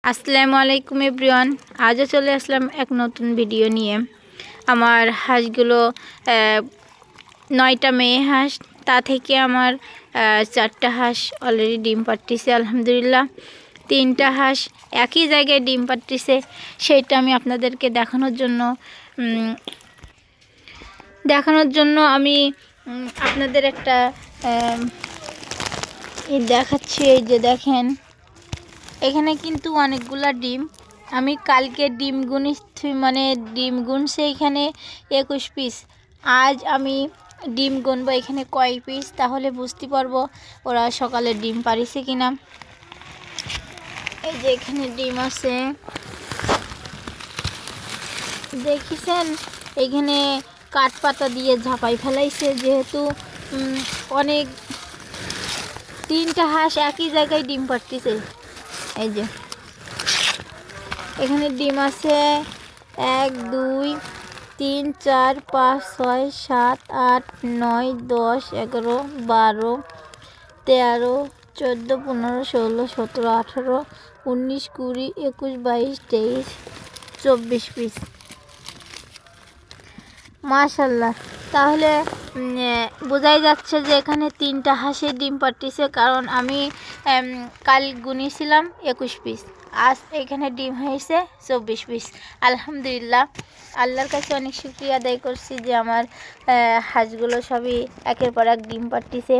আসসালামু আলাইকুম এভরিওয়ান। আজও চলে আসলাম এক নতুন ভিডিও নিয়ে। আমার হাঁসগুলো 9টা মেয়ে হাঁস, তা থেকে আমার 4টা হাঁস অলরেডি ডিম পাড়তেছে আলহামদুলিল্লাহ। 3টা হাঁস একই জায়গায় ডিম পাড়তেছে, সেইটা আমি আপনাদেরকে দেখানোর জন্য আমি আপনাদের একটা দেখাচ্ছি। এই যে দেখেন, এখানে কিন্তু অনেকগুলা ডিম। আমি কালকে ডিম গুনছি এখানে 21 পিস। আজ আমি ডিম গুনবো এখানে কয় পিস, তাহলে বুঝতে পারবো ওরা সকালে ডিম পাড়িছে কিনা। এই যে এখানে ডিম আছে, দেখেছেন? এখানে কাঠ পাতা দিয়ে ঝাপাই ফেলাইছে, যেহেতু অনেক 3টা হাঁস একই জায়গায় ডিম পাড়তেছে। এই যে এখানে ডিম আছে 1 2 3 4 5 6 7 8 9 10 11 12 13 14 15 16 17 18 19 20 21 22 23 24 পিস। মাশাআল্লাহ, তাহলে বোঝাই যাচ্ছে যে এখানে 3টা হাঁসের ডিম পাড়তেছে, কারণ আমি কাল গুনেছিলাম 21 পিস। আজ এখানে ডিম হয়েছে 24 পিস। আলহামদুলিল্লাহ, আল্লাহর কাছে অনেক শুকরিয়া আদায় করছি যে আমার হাঁসগুলো সবই একের পর এক ডিম পাড়তেছে।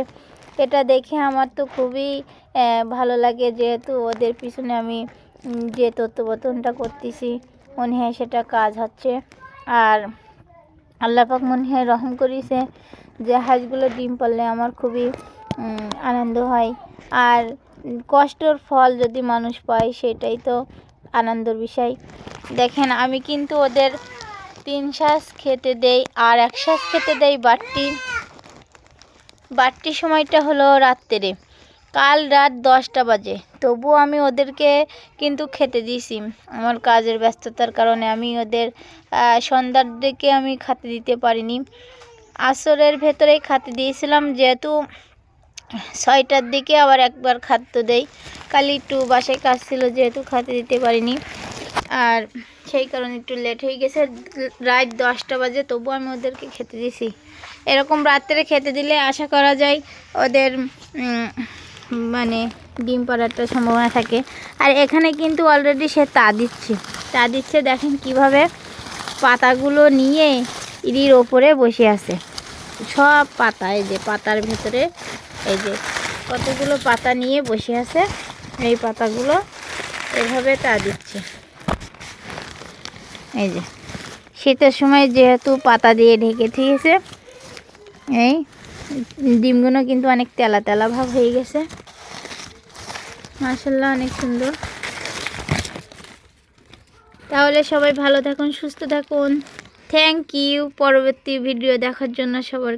এটা দেখে আমার তো খুবই ভালো লাগে, যেহেতু ওদের পিছনে আমি যে তত্ত্বাবধানটা করতেছি মনে হয় সেটা কাজ হচ্ছে। আর আল্লাহ পাক মনে হয় রহম করেছে যে হাঁসগুলো ডিম পারলে আমার খুবই আনন্দ হয়। আর কষ্টের ফল যদি মানুষ পায় সেটাই তো আনন্দের বিষয়। দেখেন, আমি কিন্তু ওদের 3 শ্বাস খেতে দেই, আর 1 শ্বাস খেতে দেই বাড়তি সময়টা হলো রাত্রে। কাল রাত 10টা বাজে, তবুও আমি ওদেরকে কিন্তু খেতে দিয়েছি। আমার কাজের ব্যস্ততার কারণে আমি ওদের সন্ধ্যার দিকে আমি খেতে দিতে পারিনি। আসরের ভেতরেই খেতে দিয়েছিলাম, যেহেতু 6টার দিকে আবার একবার খাদ্য দেই। কাল একটু বাসায় কাজ ছিল, যেহেতু খেতে দিতে পারিনি, আর সেই কারণে একটু লেট হয়ে গেছে। রাত 10টা বাজে, তবুও আমি ওদেরকে খেতে দিয়েছি। এরকম রাত্রে খেতে দিলে আশা করা যায় ওদের ডিম পাড়ার একটা সম্ভাবনা থাকে। আর এখানে কিন্তু অলরেডি সে তা দিচ্ছে। দেখেন কিভাবে পাতাগুলো নিয়ে ইরির ওপরে বসে আছে। সব পাতা, এই যে পাতার ভেতরে এই যে কতগুলো পাতা নিয়ে বসে আছে। এই পাতাগুলো এভাবে তা দিচ্ছে। এই যে শীতের সময় যেহেতু পাতা দিয়ে ঢেকে দিয়েছে, এই ডিমগুলো কিন্তু অনেক তেলা তেলা ভাব হয়ে গেছে। মাশাআল্লাহ, অনেক সুন্দর। তাহলে সবাই ভালো থাকুন, সুস্থ থাকুন। Thank you. পরবর্তী ভিডিও দেখার জন্য সবার